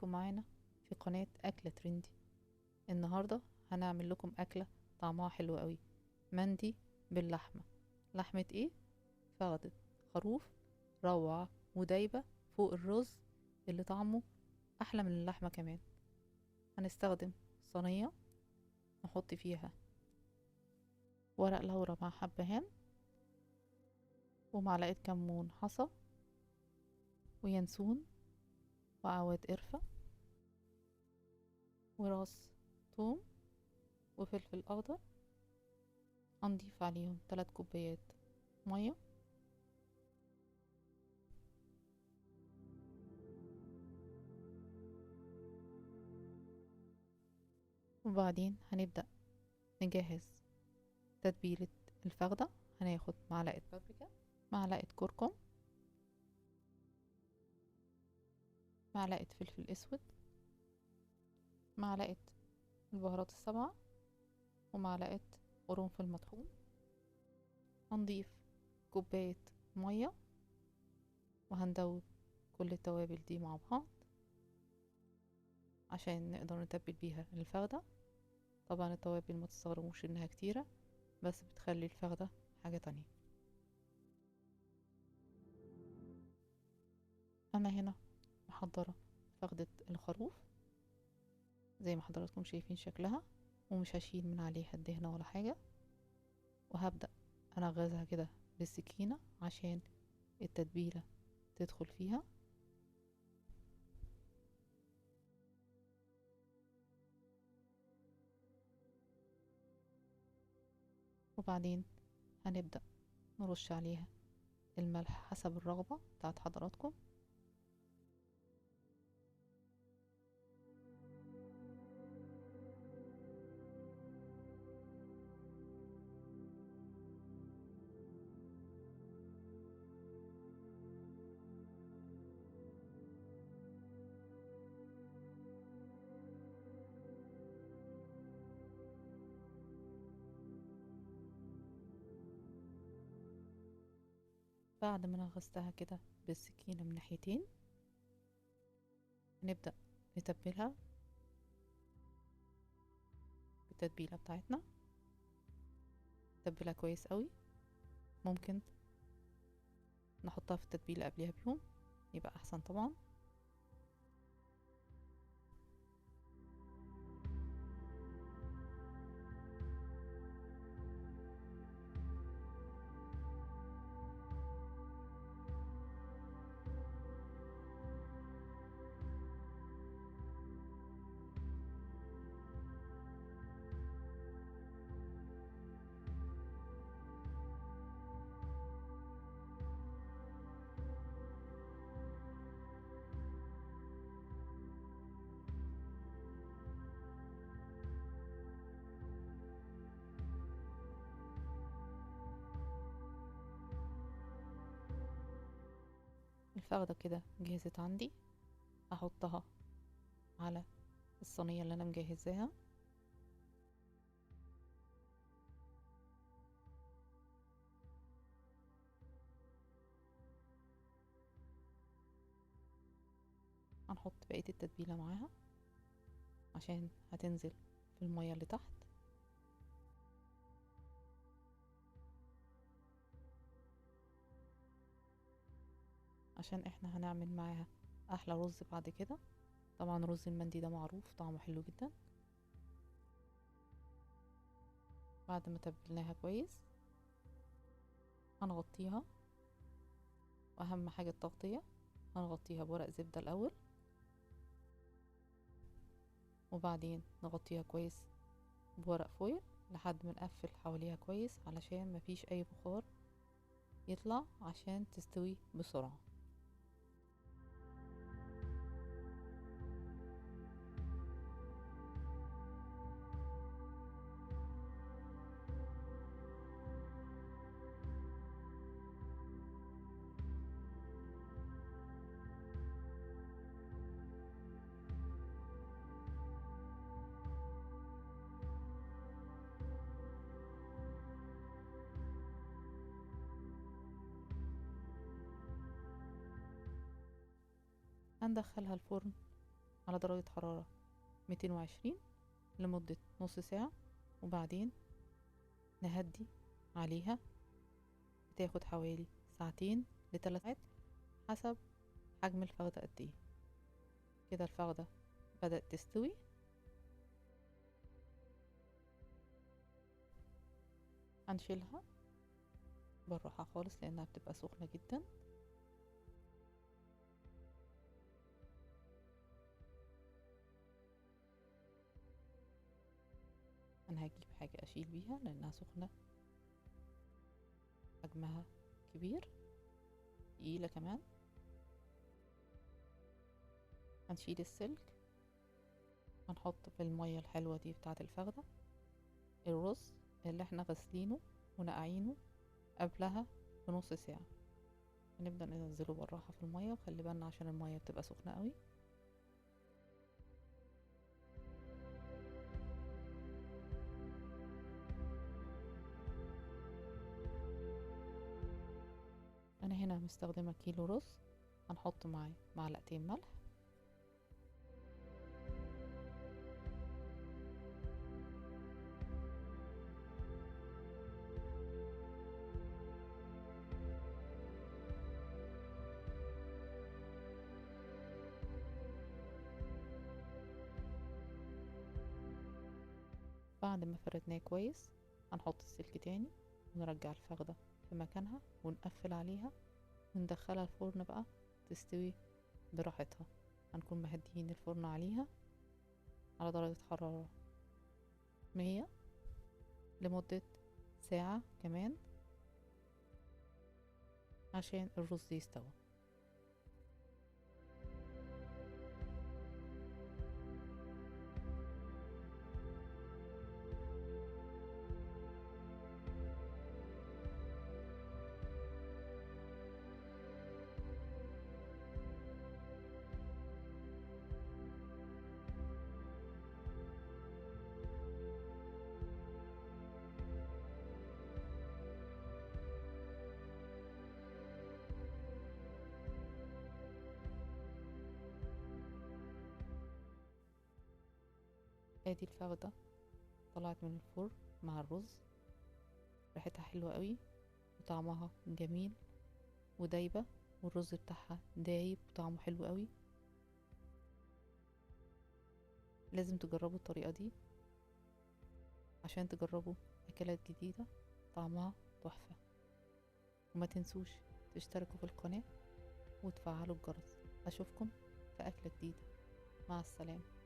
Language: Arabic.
بيكم معانا في قناة أكلة ترندي. النهاردة هنعمل لكم أكلة طعمها حلو قوي، مندي باللحمة. لحمة ايه؟ فخدة خروف روعة ودايبة فوق الرز اللي طعمه أحلى من اللحمة كمان. هنستخدم صينية نحط فيها ورق لورا مع حبهان ومعلقة كمون حصى وينسون وعواد قرفة وراس ثوم وفلفل أخضر. هنضيف عليهم 3 كوبايات مية وبعدين هنبدأ نجهز تتبيلة الفخدة. هناخد معلقة بابريكا، معلقة كركم، معلقة فلفل اسود، معلقة البهارات السبعة، ومعلقة قرنفل مطحون. هنضيف كوباية مية وهندوب كل التوابل دي مع بعض عشان نقدر نتبل بيها الفخدة. طبعا التوابل ما تستغربوش انها كتيرة، بس بتخلي الفخدة حاجة تانية. انا هنا محضرة فخدة الخروف زي ما حضراتكم شايفين شكلها، ومش هشيل من عليها الدهنة ولا حاجة، وهبدأ انغزها كده بالسكينة عشان التتبيلة تدخل فيها. وبعدين هنبدأ نرش عليها الملح حسب الرغبة بتاعت حضراتكم. بعد ما نغزتها كده بالسكينة من ناحيتين نبدأ نتبلها بالتتبيلة بتاعتنا. تتبلها كويس قوي، ممكن نحطها في التتبيلة قبلها بيوم يبقى احسن طبعا. الفخدة كده جهزت عندي، احطها على الصينية اللي انا مجهزاها. هنحط بقية التتبيلة معاها عشان هتنزل في المية اللي تحت. عشان احنا هنعمل معاها احلى رز بعد كده. طبعا رز المندي ده معروف طعمه حلو جدا. بعد ما تبلناها كويس هنغطيها، واهم حاجة التغطية. هنغطيها بورق زبدة الاول، وبعدين نغطيها كويس بورق فويل لحد ما نقفل حواليها كويس علشان مفيش اي بخار يطلع عشان تستوي بسرعة. هندخلها الفرن على درجة حرارة 220 لمدة نص ساعة، وبعدين نهدي عليها. بتاخد حوالي ساعتين ل3 ساعات حسب حجم الفخدة قد ايه. كده الفخدة بدأت تستوي. هنشيلها بالراحة خالص لأنها بتبقى سخنة جدا. أنا هجيب حاجة أشيل بيها لأنها سخنة، حجمها كبير، تقيلة كمان. هنشيل السلك، هنحط في المية الحلوة دي بتاعة الفخدة الرز اللي احنا غسلينه ونقعينه قبلها بنص ساعة. هنبدأ ننزله بالراحة في المية، وخلي بالنا عشان المية بتبقى سخنة قوي. انا هنا مستخدمة كيلو رز، هنحط معاه معلقتين ملح، بعد ما فردناه كويس هنحط السلك تاني ونرجع الفخدة في مكانها ونقفل عليها وندخلها الفرن بقى تستوي براحتها. هنكون مهديين الفرن عليها على درجة حرارة 100 لمدة ساعة كمان عشان الرز يستوى. ادي الفخدة طلعت من الفرن مع الرز، ريحتها حلوة قوي وطعمها جميل ودايبة، والرز بتاعها دايب وطعمه حلو قوي. لازم تجربوا الطريقة دي عشان تجربوا اكلات جديدة طعمها تحفة. وما تنسوش تشتركوا في القناة وتفعلوا الجرس. اشوفكم في اكلة جديدة. مع السلامة.